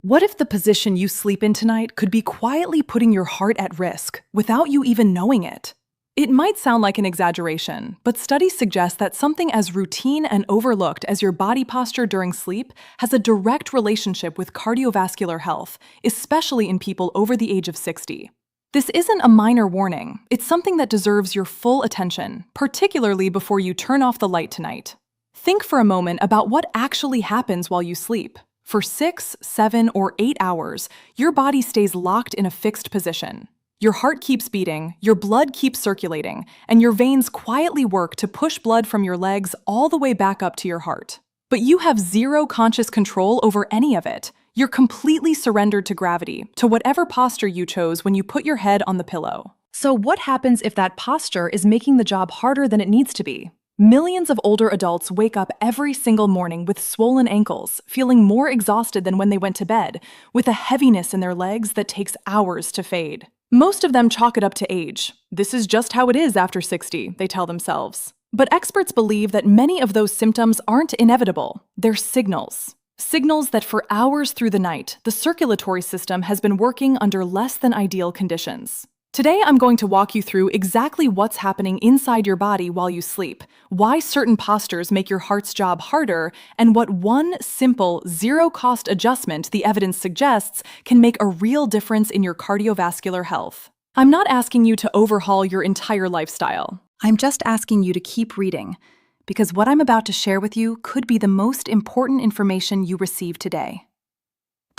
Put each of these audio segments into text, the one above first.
What if the position you sleep in tonight could be quietly putting your heart at risk without you even knowing it? It might sound like an exaggeration, but studies suggest that something as routine and overlooked as your body posture during sleep has a direct relationship with cardiovascular health, especially in people over the age of 60. This isn't a minor warning, it's something that deserves your full attention, particularly before you turn off the light tonight. Think for a moment about what actually happens while you sleep. For 6, 7, or 8 hours, your body stays locked in a fixed position. Your heart keeps beating, your blood keeps circulating, and your veins quietly work to push blood from your legs all the way back up to your heart. But you have zero conscious control over any of it. You're completely surrendered to gravity, to whatever posture you chose when you put your head on the pillow. So what happens if that posture is making the job harder than it needs to be? Millions of older adults wake up every single morning with swollen ankles, feeling more exhausted than when they went to bed, with a heaviness in their legs that takes hours to fade. Most of them chalk it up to age. This is just how it is after 60, they tell themselves. But experts believe that many of those symptoms aren't inevitable. They're signals. Signals that for hours through the night, the circulatory system has been working under less than ideal conditions. Today, I'm going to walk you through exactly what's happening inside your body while you sleep, why certain postures make your heart's job harder, and what one simple, zero-cost adjustment the evidence suggests can make a real difference in your cardiovascular health. I'm not asking you to overhaul your entire lifestyle. I'm just asking you to keep reading, because what I'm about to share with you could be the most important information you receive today.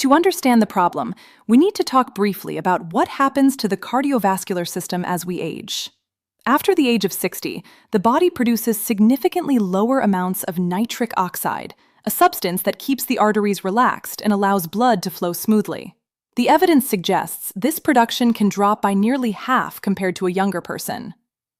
To understand the problem, we need to talk briefly about what happens to the cardiovascular system as we age. After the age of 60, the body produces significantly lower amounts of nitric oxide, a substance that keeps the arteries relaxed and allows blood to flow smoothly. The evidence suggests this production can drop by nearly half compared to a younger person.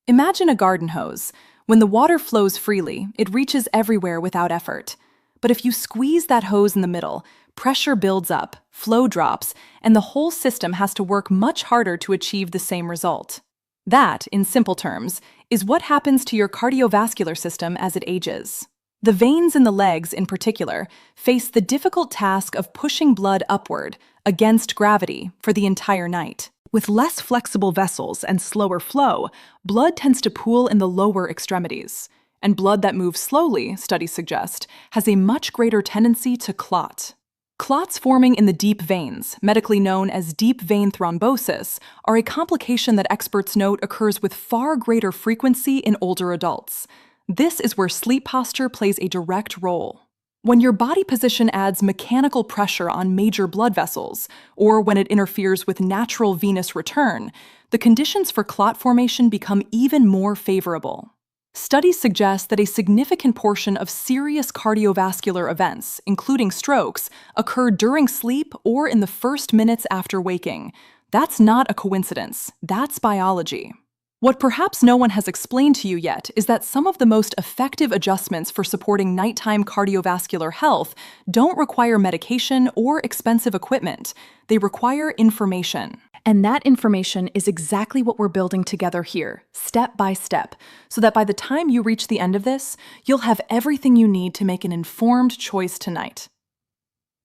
Imagine a garden hose. When the water flows freely, it reaches everywhere without effort. But if you squeeze that hose in the middle, pressure builds up, flow drops, and the whole system has to work much harder to achieve the same result. That, in simple terms, is what happens to your cardiovascular system as it ages. The veins in the legs, in particular, face the difficult task of pushing blood upward, against gravity, for the entire night. With less flexible vessels and slower flow, blood tends to pool in the lower extremities. And blood that moves slowly, studies suggest, has a much greater tendency to clot. Clots forming in the deep veins, medically known as deep vein thrombosis, are a complication that experts note occurs with far greater frequency in older adults. This is where sleep posture plays a direct role. When your body position adds mechanical pressure on major blood vessels, or when it interferes with natural venous return, the conditions for clot formation become even more favorable. Studies suggest that a significant portion of serious cardiovascular events, including strokes, occur during sleep or in the first minutes after waking. That's not a coincidence. That's biology. What perhaps no one has explained to you yet is that some of the most effective adjustments for supporting nighttime cardiovascular health don't require medication or expensive equipment. They require information. And that information is exactly what we're building together here, step by step, so that by the time you reach the end of this, you'll have everything you need to make an informed choice tonight.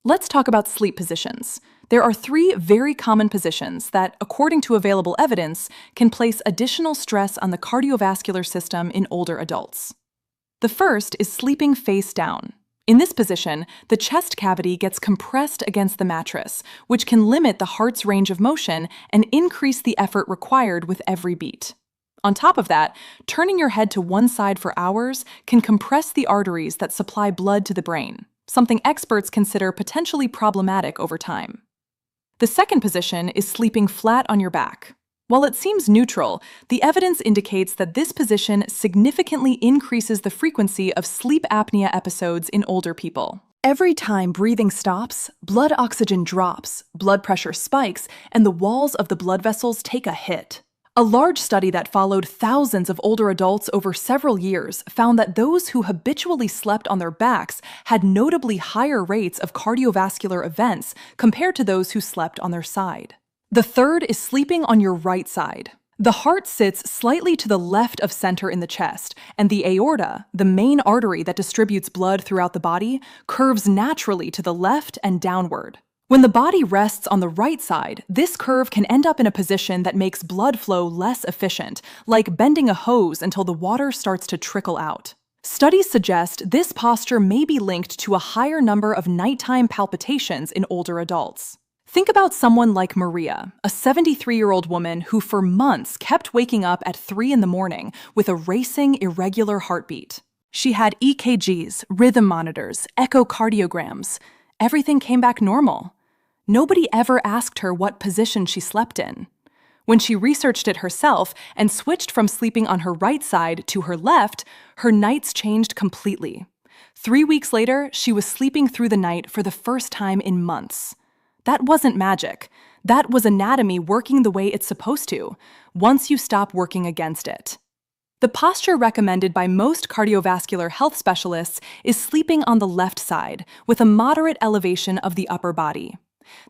Let's talk about sleep positions. There are 3 very common positions that, according to available evidence, can place additional stress on the cardiovascular system in older adults. The first is sleeping face down. In this position, the chest cavity gets compressed against the mattress, which can limit the heart's range of motion and increase the effort required with every beat. On top of that, turning your head to one side for hours can compress the arteries that supply blood to the brain, something experts consider potentially problematic over time. The second position is sleeping flat on your back. While it seems neutral, the evidence indicates that this position significantly increases the frequency of sleep apnea episodes in older people. Every time breathing stops, blood oxygen drops, blood pressure spikes, and the walls of the blood vessels take a hit. A large study that followed thousands of older adults over several years found that those who habitually slept on their backs had notably higher rates of cardiovascular events compared to those who slept on their side. The third is sleeping on your right side. The heart sits slightly to the left of center in the chest, and the aorta, the main artery that distributes blood throughout the body, curves naturally to the left and downward. When the body rests on the right side, this curve can end up in a position that makes blood flow less efficient, like bending a hose until the water starts to trickle out. Studies suggest this posture may be linked to a higher number of nighttime palpitations in older adults. Think about someone like Maria, a 73-year-old woman who for months kept waking up at 3 in the morning with a racing, irregular heartbeat. She had EKGs, rhythm monitors, echocardiograms. Everything came back normal. Nobody ever asked her what position she slept in. When she researched it herself and switched from sleeping on her right side to her left, her nights changed completely. 3 weeks later, she was sleeping through the night for the first time in months. That wasn't magic. That was anatomy working the way it's supposed to, once you stop working against it. The posture recommended by most cardiovascular health specialists is sleeping on the left side, with a moderate elevation of the upper body.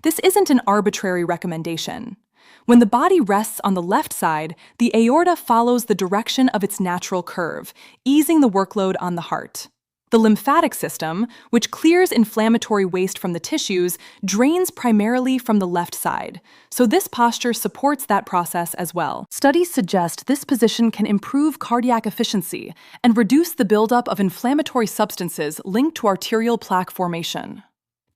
This isn't an arbitrary recommendation. When the body rests on the left side, the aorta follows the direction of its natural curve, easing the workload on the heart. The lymphatic system, which clears inflammatory waste from the tissues, drains primarily from the left side, so this posture supports that process as well. Studies suggest this position can improve cardiac efficiency and reduce the buildup of inflammatory substances linked to arterial plaque formation.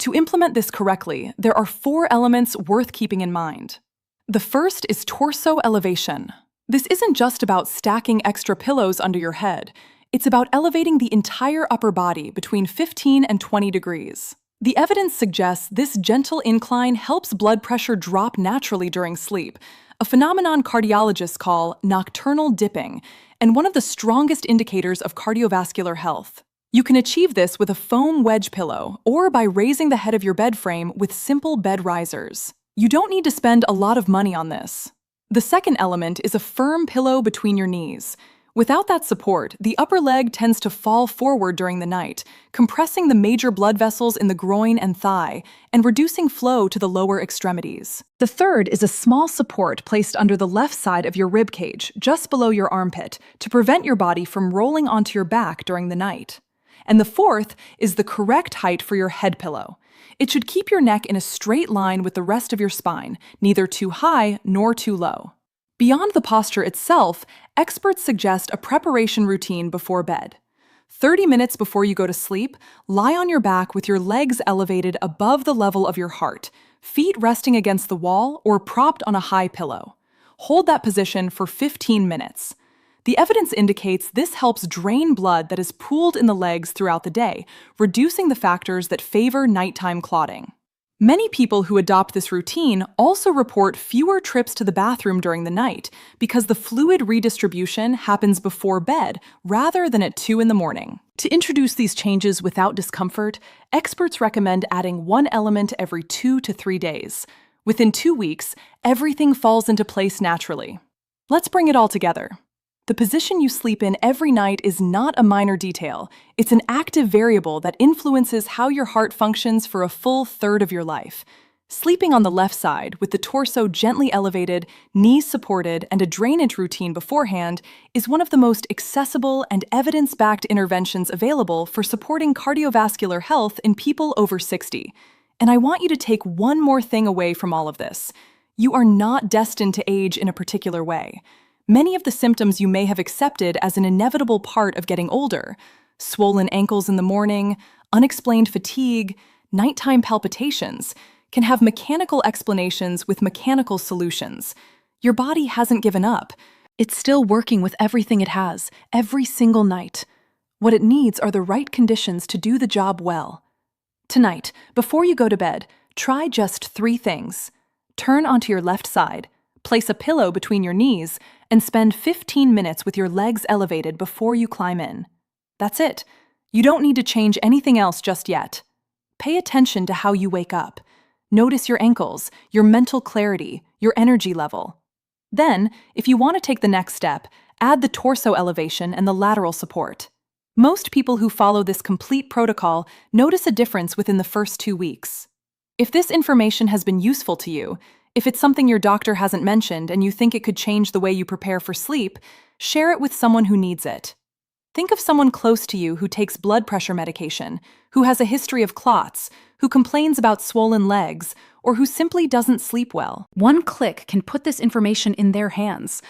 To implement this correctly, there are 4 elements worth keeping in mind. The first is torso elevation. This isn't just about stacking extra pillows under your head. It's about elevating the entire upper body between 15 and 20 degrees. The evidence suggests this gentle incline helps blood pressure drop naturally during sleep, a phenomenon cardiologists call nocturnal dipping, and one of the strongest indicators of cardiovascular health. You can achieve this with a foam wedge pillow or by raising the head of your bed frame with simple bed risers. You don't need to spend a lot of money on this. The second element is a firm pillow between your knees. Without that support, the upper leg tends to fall forward during the night, compressing the major blood vessels in the groin and thigh, and reducing flow to the lower extremities. The third is a small support placed under the left side of your rib cage, just below your armpit, to prevent your body from rolling onto your back during the night. And the fourth is the correct height for your head pillow. It should keep your neck in a straight line with the rest of your spine, neither too high nor too low. Beyond the posture itself, experts suggest a preparation routine before bed. 30 minutes before you go to sleep, lie on your back with your legs elevated above the level of your heart, feet resting against the wall or propped on a high pillow. Hold that position for 15 minutes. The evidence indicates this helps drain blood that is pooled in the legs throughout the day, reducing the factors that favor nighttime clotting. Many people who adopt this routine also report fewer trips to the bathroom during the night because the fluid redistribution happens before bed rather than at 2 in the morning. To introduce these changes without discomfort, experts recommend adding 1 element every 2 to 3 days. Within 2 weeks, everything falls into place naturally. Let's bring it all together. The position you sleep in every night is not a minor detail. It's an active variable that influences how your heart functions for a full third of your life. Sleeping on the left side, with the torso gently elevated, knees supported, and a drainage routine beforehand, is one of the most accessible and evidence-backed interventions available for supporting cardiovascular health in people over 60. And I want you to take one more thing away from all of this. You are not destined to age in a particular way. Many of the symptoms you may have accepted as an inevitable part of getting older, swollen ankles in the morning, unexplained fatigue, nighttime palpitations, can have mechanical explanations with mechanical solutions. Your body hasn't given up. It's still working with everything it has, every single night. What it needs are the right conditions to do the job well. Tonight, before you go to bed, try just 3 things. Turn onto your left side, place a pillow between your knees, and spend 15 minutes with your legs elevated before you climb in. That's it. You don't need to change anything else just yet. Pay attention to how you wake up. Notice your ankles, your mental clarity, your energy level. Then, if you want to take the next step, add the torso elevation and the lateral support. Most people who follow this complete protocol notice a difference within the first 2 weeks. If this information has been useful to you, if it's something your doctor hasn't mentioned and you think it could change the way you prepare for sleep, share it with someone who needs it. Think of someone close to you who takes blood pressure medication, who has a history of clots, who complains about swollen legs, or who simply doesn't sleep well. One click can put this information in their hands.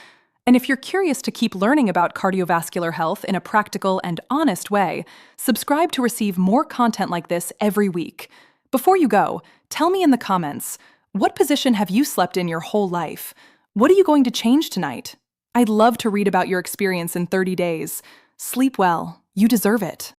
And if you're curious to keep learning about cardiovascular health in a practical and honest way, subscribe to receive more content like this every week. Before you go, tell me in the comments, what position have you slept in your whole life? What are you going to change tonight? I'd love to read about your experience in 30 days. Sleep well. You deserve it.